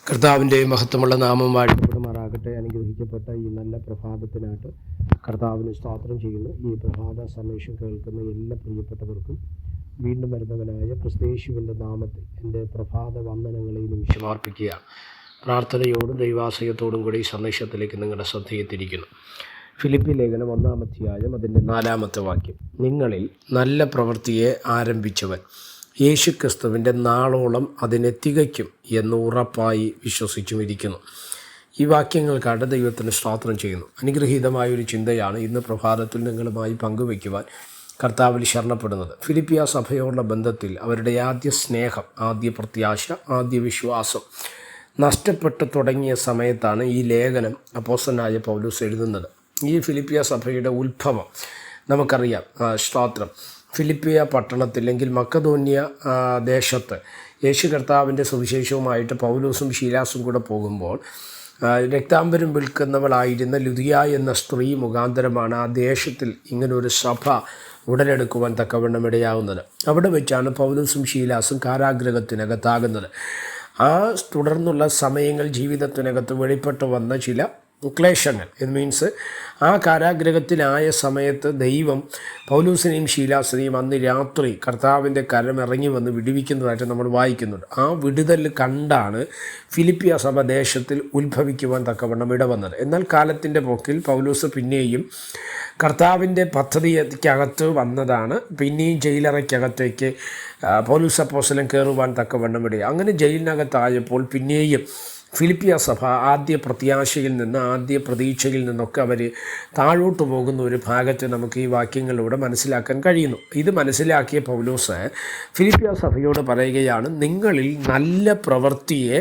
കർത്താവിൻ്റെ മഹത്വമുള്ള നാമം വാഴ്ത്തപ്പെടുമാറാകട്ടെ. അനുഗ്രഹിക്കപ്പെട്ട ഈ നല്ല പ്രഭാതത്തിനായിട്ട് കർത്താവിന് സ്തോത്രം ചെയ്യുന്നു. ഈ പ്രഭാത സന്ദേശം കേൾക്കുന്ന എല്ലാ പ്രിയപ്പെട്ടവർക്കും വീണ്ടും വരുന്നവനായ ക്രിസ്തയേശുവിൻ്റെ നാമത്തിൽ എൻ്റെ പ്രഭാത വന്ദനങ്ങളെയും സമർപ്പിക്കുകയാണ്. പ്രാർത്ഥനയോടും ദൈവാശ്രയത്തോടും കൂടി ഈ സന്ദേശത്തിലേക്ക് നിങ്ങളുടെ ശ്രദ്ധയെത്തിരിക്കുന്നു. ഫിലിപ്പി ലേഖനം 1-ാം അധ്യായം അതിൻ്റെ 4-ാമത്തെ വാക്യം. നിങ്ങളിൽ നല്ല പ്രവൃത്തിയെ ആരംഭിച്ചവൻ യേശുക്രിസ്തുവിൻ്റെ നാളോളം അതിനെ തികയ്ക്കും എന്ന് ഉറപ്പായി വിശ്വസിച്ചുമിരിക്കുന്നു. ഈ വാക്യങ്ങൾക്കായിട്ട് ദൈവത്തിന് സ്തോത്രം ചെയ്യുന്നു. അനുഗ്രഹീതമായൊരു ചിന്തയാണ് ഇന്ന് പ്രഭാതത്തിൽ നിങ്ങളുമായി പങ്കുവയ്ക്കുവാൻ കർത്താവിൽ ശരണപ്പെടുന്നത്. ഫിലിപ്പിയ സഭയോടുള്ള ബന്ധത്തിൽ അവരുടെ ആദ്യ സ്നേഹം, ആദ്യ പ്രത്യാശ, ആദ്യ വിശ്വാസം നഷ്ടപ്പെട്ടു തുടങ്ങിയ സമയത്താണ് ഈ ലേഖനം അപ്പോസ്തലനായ പൗലോസ് എഴുതുന്നത്. ഈ ഫിലിപ്പിയ സഭയുടെ ഉത്ഭവം നമുക്കറിയാം. സ്തോത്രം. ഫിലിപ്പിയ പട്ടണത്തിൽ അല്ലെങ്കിൽ മക്കദോന്യ ദേശത്ത് യേശു കർത്താവിൻ്റെ സുവിശേഷവുമായിട്ട് പൗലോസും ശീലാസും കൂടെ പോകുമ്പോൾ രക്താംബരം വിൽക്കുന്നവളായിരുന്ന ലുദിയ എന്ന സ്ത്രീ മുഖാന്തരമാണ് ആ ദേശത്തിൽ ഇങ്ങനൊരു സഭ ഉടലെടുക്കുവാൻ തക്കവണ്ണം ഇടയാകുന്നത്. അവിടെ വെച്ചാണ് പൗലോസും ശീലാസും കാരാഗ്രഹത്തിനകത്താകുന്നത്. ആ തുടർന്നുള്ള സമയങ്ങൾ ജീവിതത്തിനകത്ത് വെളിപ്പെട്ടു വന്ന ചില ക്ലേശങ്ങൾ, ഇത് മീൻസ് ആ കാരാഗ്രഹത്തിലായ സമയത്ത് ദൈവം പൗലോസിനെയും ശീലാസിനെയും അന്ന് രാത്രി കർത്താവിൻ്റെ കരം ഇറങ്ങി വന്ന് വിടുവിക്കുന്നതായിട്ട് നമ്മൾ വായിക്കുന്നുണ്ട്. ആ വിടുതൽ കണ്ടാണ് ഫിലിപ്പിയ സഭ ദേശത്തിൽ ഉത്ഭവിക്കുവാൻ തക്കവണ്ണം ഇടവന്നത്. എന്നാൽ കാലത്തിൻ്റെ പോക്കിൽ പൗലോസ് പിന്നെയും കർത്താവിൻ്റെ പദ്ധതിക്കകത്ത് വന്നതാണ്. പിന്നെയും ജയിലറയ്ക്കകത്തേക്ക് പൗലോസ് അപ്പോസ്തലൻ കയറുവാൻ തക്കവണ്ണം ഇടയായി. അങ്ങനെ ജയിലിനകത്തായപ്പോൾ പിന്നെയും ഫിലിപ്പിയ സഭ ആദ്യ പ്രത്യാശയിൽ നിന്ന്, ആദ്യ പ്രതീക്ഷയിൽ നിന്നൊക്കെ അവർ താഴോട്ട് പോകുന്ന ഒരു ഭാഗത്ത് നമുക്ക് ഈ വാക്യങ്ങളിലൂടെ മനസ്സിലാക്കാൻ കഴിയുന്നു. ഇത് മനസ്സിലാക്കിയ പൗലോസ് ഫിലിപ്പിയ സഭയോട് പറയുകയാണ്, നിങ്ങളിൽ നല്ല പ്രവൃത്തിയെ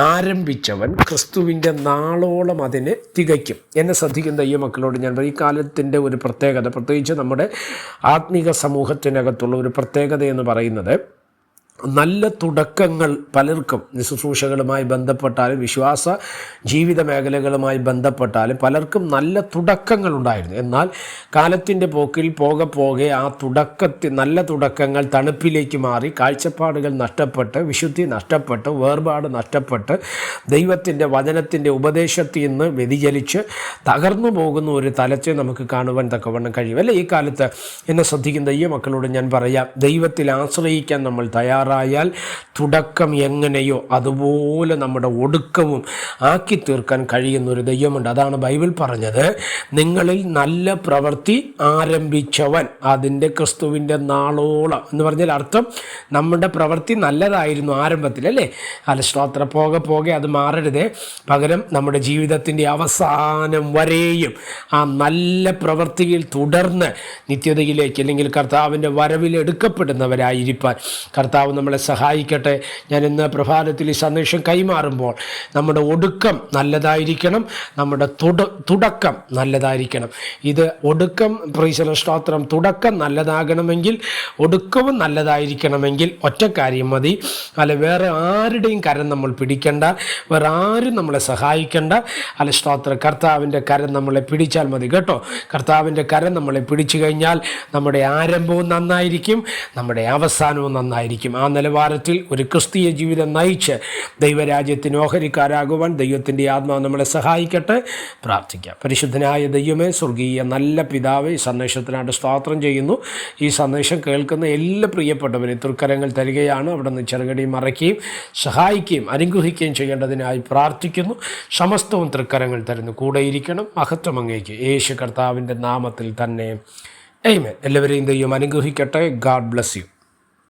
ആരംഭിച്ചവൻ ക്രിസ്തുവിൻ്റെ നാളോളം അതിനെ തികയ്ക്കും. എന്നെ ശ്രദ്ധിക്കുന്ന ഈ മക്കളോട് ഞാൻ ഈ കാലത്തിൻ്റെ ഒരു പ്രത്യേകത, പ്രത്യേകിച്ച് നമ്മുടെ ആത്മീക സമൂഹത്തിനകത്തുള്ള ഒരു പ്രത്യേകത എന്ന് പറയുന്നത്, നല്ല തുടക്കങ്ങൾ പലർക്കും ശുശ്രൂഷകളുമായി ബന്ധപ്പെട്ടാലും വിശ്വാസ ജീവിത മേഖലകളുമായി ബന്ധപ്പെട്ടാലും പലർക്കും നല്ല തുടക്കങ്ങളുണ്ടായിരുന്നു. എന്നാൽ കാലത്തിൻ്റെ പോക്കിൽ പോകെ ആ നല്ല തുടക്കങ്ങൾ തണുപ്പിലേക്ക് മാറി, കാഴ്ചപ്പാടുകൾ നഷ്ടപ്പെട്ട്, വിശുദ്ധി നഷ്ടപ്പെട്ട്, വേർപാട് നഷ്ടപ്പെട്ട്, ദൈവത്തിൻ്റെ വചനത്തിൻ്റെ ഉപദേശത്തിൽ നിന്ന് വ്യതിചലിച്ച് തകർന്നു പോകുന്ന ഒരു തലത്തെ നമുക്ക് കാണുവാൻ തക്കവണ്ണം കഴിയും. അല്ലേ? ഈ കാലത്ത് എന്നെ ശ്രദ്ധിക്കുന്ന ഈ മക്കളോട് ഞാൻ പറയാം, ദൈവത്തിൽ ആശ്രയിക്കാൻ നമ്മൾ തയ്യാറായാൽ തുടക്കം എങ്ങനെയോ അതുപോലെ നമ്മുടെ ഒടുക്കവും ആക്കി തീർക്കാൻ കഴിയുന്നൊരു ദൈവമുണ്ട്. അതാണ് ബൈബിൾ പറഞ്ഞത്, നിങ്ങളിൽ നല്ല പ്രവൃത്തി ആരംഭിച്ചവൻ അതിൻ്റെ ക്രിസ്തുവിൻ്റെ നാളോളം എന്ന് പറഞ്ഞാൽ അർത്ഥം നമ്മുടെ പ്രവൃത്തി നല്ലതായിരുന്നു ആരംഭത്തിൽ, അല്ലേ? സ്തോത്രം. പോകെ അത് മാറരുതേ. പകരം നമ്മുടെ ജീവിതത്തിൻ്റെ അവസാനം വരെയും ആ നല്ല പ്രവൃത്തിയിൽ തുടർന്ന് നിത്യതയിലേക്ക് അല്ലെങ്കിൽ കർത്താവിൻ്റെ വരവിൽ എടുക്കപ്പെടുന്നവരായിരിക്കാൻ കർത്താവ് നമ്മളെ സഹായിക്കട്ടെ. ഞാൻ ഇന്ന് പ്രഭാതത്തിൽ ഈ സന്ദേശം കൈമാറുമ്പോൾ നമ്മുടെ ഒടുക്കം നല്ലതായിരിക്കണം, നമ്മുടെ തുടക്കം നല്ലതായിരിക്കണം. ഇത് ഒടുക്കം, സ്തോത്രം, തുടക്കം നല്ലതാകണമെങ്കിൽ ഒടുക്കവും നല്ലതായിരിക്കണമെങ്കിൽ ഒറ്റ കാര്യം മതി. വേറെ ആരുടെയും കരം നമ്മൾ പിടിക്കണ്ട, വേറെ ആരും നമ്മളെ സഹായിക്കണ്ട. സ്തോത്രം, കർത്താവിൻ്റെ കരം നമ്മളെ പിടിച്ചാൽ മതി കേട്ടോ. കർത്താവിൻ്റെ കരം നമ്മളെ പിടിച്ചു കഴിഞ്ഞാൽ നമ്മുടെ ആരംഭവും നന്നായിരിക്കും, നമ്മുടെ അവസാനവും നന്നായിരിക്കും. ആ നിലവാരത്തിൽ ഒരു ക്രിസ്തീയ ജീവിതം നയിച്ച് ദൈവരാജ്യത്തിന് ഓഹരിക്കാരാകുവാൻ ദൈവത്തിൻ്റെ ആത്മാവ് നമ്മളെ സഹായിക്കട്ടെ. പ്രാർത്ഥിക്കാം. പരിശുദ്ധനായ ദൈവമേ, സ്വർഗീയ നല്ല പിതാവേ, ഈ സന്ദേശത്തിനായിട്ട് സ്തോത്രം ചെയ്യുന്നു. ഈ സന്ദേശം കേൾക്കുന്ന എല്ലാ പ്രിയപ്പെട്ടവരെ തൃക്കരങ്ങൾ തരികയാണ്. അവിടെ നിന്ന് ചെറുകടി മറയ്ക്കുകയും സഹായിക്കുകയും അനുഗ്രഹിക്കുകയും ചെയ്യേണ്ടതിനായി പ്രാർത്ഥിക്കുന്നു. സമസ്തവും തൃക്കരങ്ങൾ തരുന്നു. കൂടെയിരിക്കണം. മഹത്വം അങ്ങേക്ക് യേശു കർത്താവിൻ്റെ നാമത്തിൽ തന്നെ. ആമേൻ. എല്ലാവരെയും ദൈവം അനുഗ്രഹിക്കട്ടെ. God bless you.